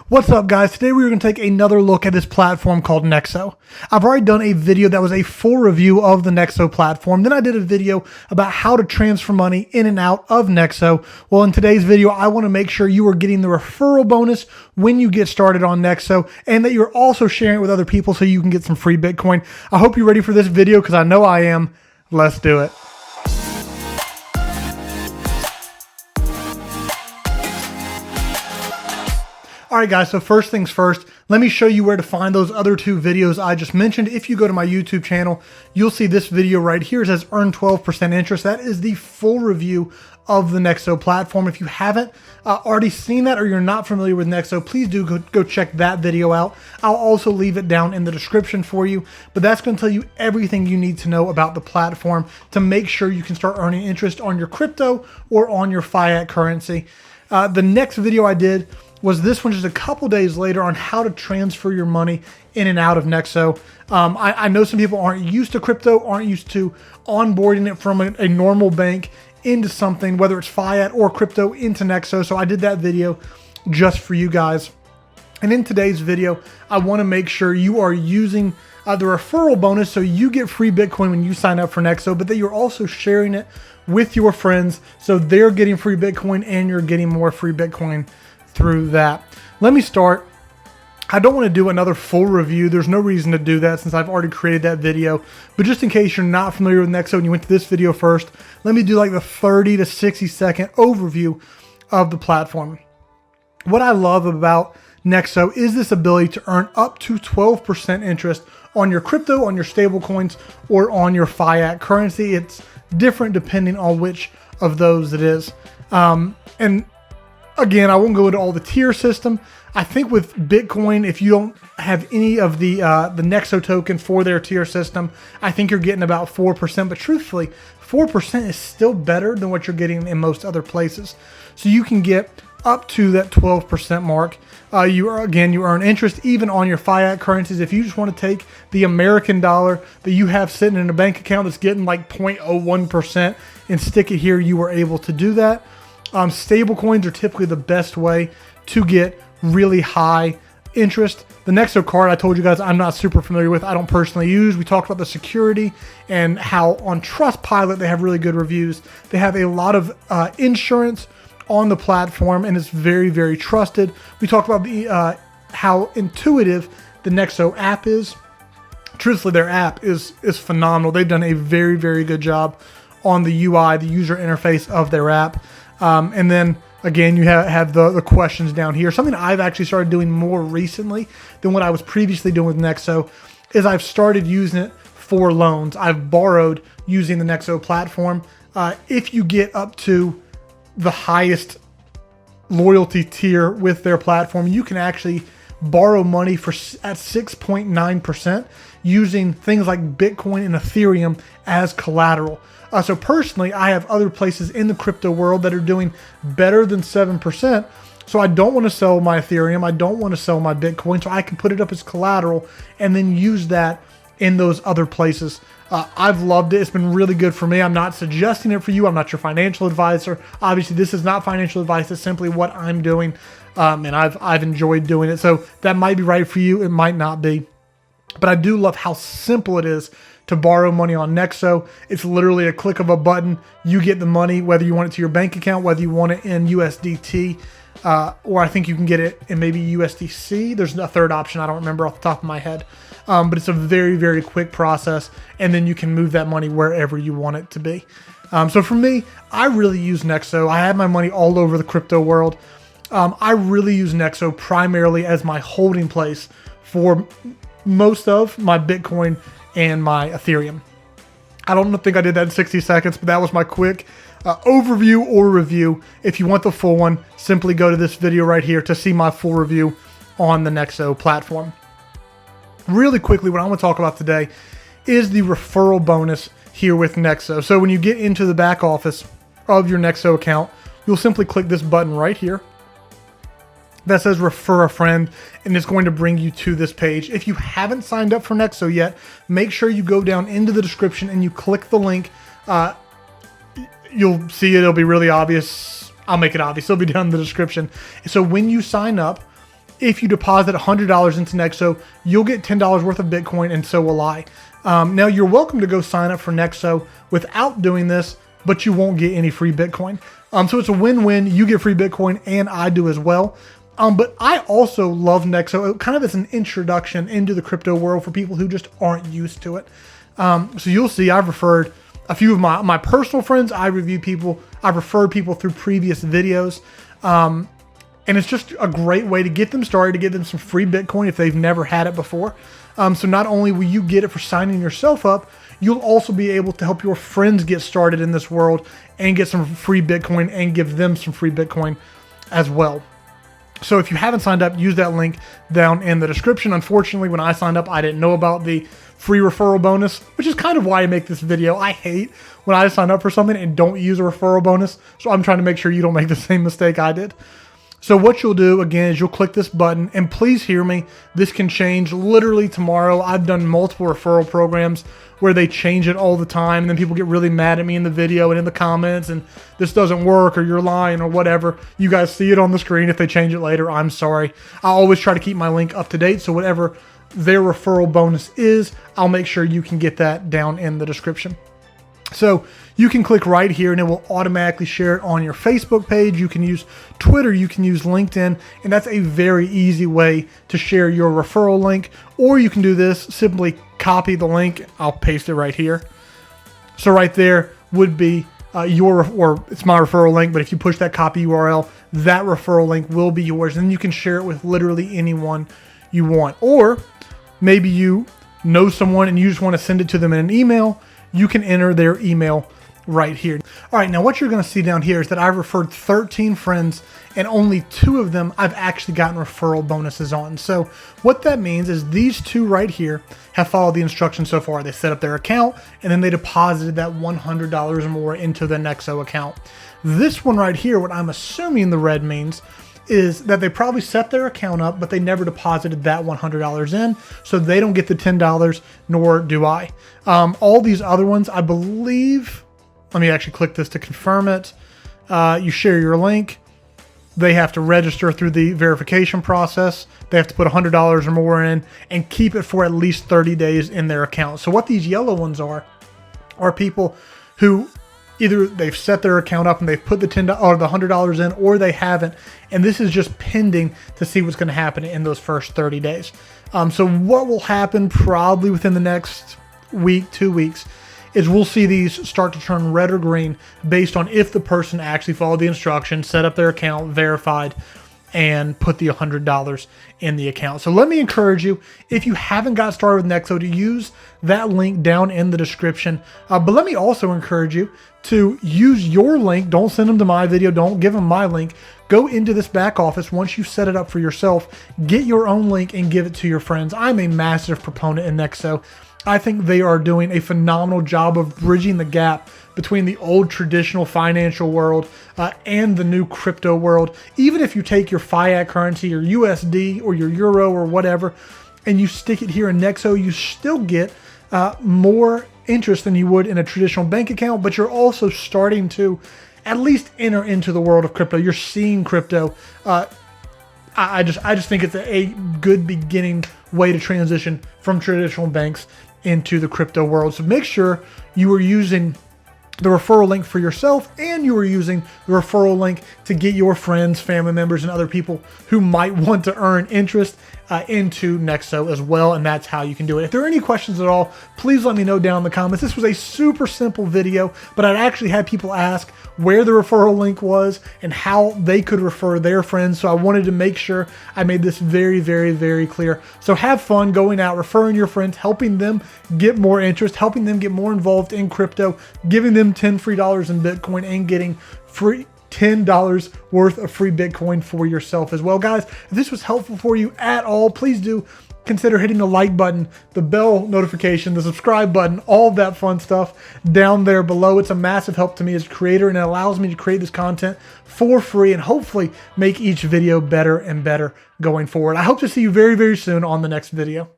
What's up, guys? Today we're going to take another look at this platform called Nexo. I've already done a video that was a full review of the Nexo platform. Then I did a video about how to transfer money in and out of Nexo. Well, in today's video, I want to make sure you are getting the referral bonus when you get started on Nexo and that you're also sharing it with other people so you can get some free Bitcoin. I hope you're ready for this video because I know I am. Let's do it. All right, guys, so first things first, let me show you where to find those other two videos I just mentioned. If you go to my YouTube channel, you'll see this video right here. It says earn 12% interest. That is the full review of the Nexo platform. If you haven't already seen that or you're not familiar with Nexo, please do go check that video out. I'll also leave it down in the description for you, but that's going to tell you everything you need to know about the platform to make sure you can start earning interest on your crypto or on your fiat currency. The next video I did was this one just a couple days later on how to transfer your money in and out of Nexo. I know some people aren't used to crypto, aren't used to onboarding it from a normal bank into something, whether it's fiat or crypto into Nexo. So I did that video just for you guys. And in today's video, I want to make sure you are using the referral bonus so you get free Bitcoin when you sign up for Nexo, but that you're also sharing it with your friends so they're getting free Bitcoin and you're getting more free Bitcoin through that. Let me start. I don't want to do another full review. There's no reason to do that since I've already created that video. But just in case you're not familiar with Nexo and you went to this video first, let me do like the 30 to 60 second overview of the platform. What I love about Nexo is this ability to earn up to 12% interest on your crypto, on your stable coins, or on your fiat currency. It's different depending on which of those it is. And again, I won't go into all the tier system. I think with Bitcoin, if you don't have any of the Nexo token for their tier system, I think you're getting about 4%. But truthfully, 4% is still better than what you're getting in most other places. So you can get up to that 12% mark. You earn interest even on your fiat currencies. If you just want to take the American dollar that you have sitting in a bank account that's getting like 0.01% and stick it here, you are able to do that. Stable coins are typically the best way to get really high interest. The Nexo card I told you guys I'm not super familiar with. I don't personally use. We talked about the security and how on Trustpilot they have really good reviews. They have a lot of insurance on the platform and it's very, very trusted. We talked about the how intuitive the Nexo app is. Truthfully, their app is phenomenal. They've done a very, very good job on the UI, the user interface of their app. And then again, you have the questions down here. Something I've actually started doing more recently than what I was previously doing with Nexo is I've started using it for loans. I've borrowed using the Nexo platform. If you get up to the highest loyalty tier with their platform, you can actually borrow money at 6.9% using things like Bitcoin and Ethereum as collateral. So personally, I have other places in the crypto world that are doing better than 7%. So I don't want to sell my Ethereum. I don't want to sell my Bitcoin. So I can put it up as collateral and then use that in those other places. I've loved it. It's been really good for me. I'm not suggesting it for you. I'm not your financial advisor. Obviously, this is not financial advice. It's simply what I'm doing. And I've enjoyed doing it. So that might be right for you. It might not be. But I do love how simple it is to borrow money on Nexo. It's literally a click of a button. You get the money, whether you want it to your bank account, whether you want it in USDT, or I think you can get it in maybe USDC. There's a third option. I don't remember off the top of my head. But it's a very, very quick process. And then you can move that money wherever you want it to be. So for me, I really use Nexo. I have my money all over the crypto world. I really use Nexo primarily as my holding place for most of my Bitcoin and my Ethereum. I don't think I did that in 60 seconds, but that was my quick overview or review. If you want the full one, simply go to this video right here to see my full review on the Nexo platform. Really quickly, what I want to talk about today is the referral bonus here with Nexo. So when you get into the back office of your Nexo account, you'll simply click this button right here that says refer a friend, and it's going to bring you to this page. If you haven't signed up for Nexo yet, make sure you go down into the description and you click the link. You'll see it. It'll be really obvious. I'll make it obvious. It'll be down in the description. So when you sign up, if you deposit $100 into Nexo, you'll get $10 worth of Bitcoin, and so will I. Now, you're welcome to go sign up for Nexo without doing this, but you won't get any free Bitcoin. So it's a win-win. You get free Bitcoin, and I do as well. But I also love Nexo, kind of as an introduction into the crypto world for people who just aren't used to it. So you'll see I've referred a few of my personal friends. I've referred people through previous videos. And it's just a great way to get them started, to get them some free Bitcoin if they've never had it before. So not only will you get it for signing yourself up, you'll also be able to help your friends get started in this world and get some free Bitcoin and give them some free Bitcoin as well. So if you haven't signed up, use that link down in the description. Unfortunately, when I signed up, I didn't know about the free referral bonus, which is kind of why I make this video. I hate when I sign up for something and don't use a referral bonus. So I'm trying to make sure you don't make the same mistake I did. So what you'll do, again, is you'll click this button, and please hear me, this can change literally tomorrow. I've done multiple referral programs where they change it all the time, and then people get really mad at me in the video and in the comments, and this doesn't work, or you're lying, or whatever. You guys see it on the screen. If they change it later, I'm sorry. I always try to keep my link up to date, so whatever their referral bonus is, I'll make sure you can get that down in the description. So you can click right here and it will automatically share it on your Facebook page. You can use Twitter, you can use LinkedIn, and that's a very easy way to share your referral link. Or you can do this, simply copy the link. I'll paste it right here. So right there would be it's my referral link, but if you push that copy URL, that referral link will be yours, and you can share it with literally anyone you want. Or maybe you know someone and you just want to send it to them in an email. You can enter their email right here. All right, now what you're going to see down here is that I've referred 13 friends, and only 2 of them I've actually gotten referral bonuses on. So what that means is these 2 right here have followed the instructions so far. They set up their account, and then they deposited that $100 or more into the Nexo account. This one right here, what I'm assuming the red means, is that they probably set their account up, but they never deposited that $100 in, so they don't get the $10, nor do I. All these other ones, I believe, let me actually click this to confirm it. You share your link. They have to register through the verification process. They have to put $100 or more in and keep it for at least 30 days in their account. So what these yellow ones are people who either they've set their account up and they've put the $10 or the $100 in, or they haven't, and this is just pending to see what's going to happen in those first 30 days. So what will happen probably within the next week, 2 weeks, is we'll see these start to turn red or green based on if the person actually followed the instructions, set up their account, verified, and put the $100 in the account. So let me encourage you, if you haven't got started with Nexo, to use that link down in the description. But let me also encourage you to use your link. Don't send them to my video. Don't give them my link. Go into this back office once you set it up for yourself. Get your own link and give it to your friends. I'm a massive proponent in Nexo. I think they are doing a phenomenal job of bridging the gap between the old traditional financial world and the new crypto world. Even if you take your fiat currency, your USD or your euro or whatever, and you stick it here in Nexo, you still get more interest than you would in a traditional bank account, but you're also starting to at least enter into the world of crypto. You're seeing crypto. I just think it's a good beginning way to transition from traditional banks into the crypto world. So make sure you are using the referral link for yourself, and you are using the referral link to get your friends, family members, and other people who might want to earn interest into Nexo as well, and that's how you can do it. If there are any questions at all, please let me know down in the comments. This was a super simple video, but I'd actually had people ask where the referral link was and how they could refer their friends, so I wanted to make sure I made this very, very, very clear. So have fun going out, referring your friends, helping them get more interest, helping them get more involved in crypto, giving them $10 free in Bitcoin, and getting free $10 worth of free Bitcoin for yourself as well. Guys, if this was helpful for you at all, please do consider hitting the like button, the bell notification, the subscribe button, all of that fun stuff down there below. It's a massive help to me as a creator, and it allows me to create this content for free and hopefully make each video better and better going forward. I hope to see you very, very soon on the next video.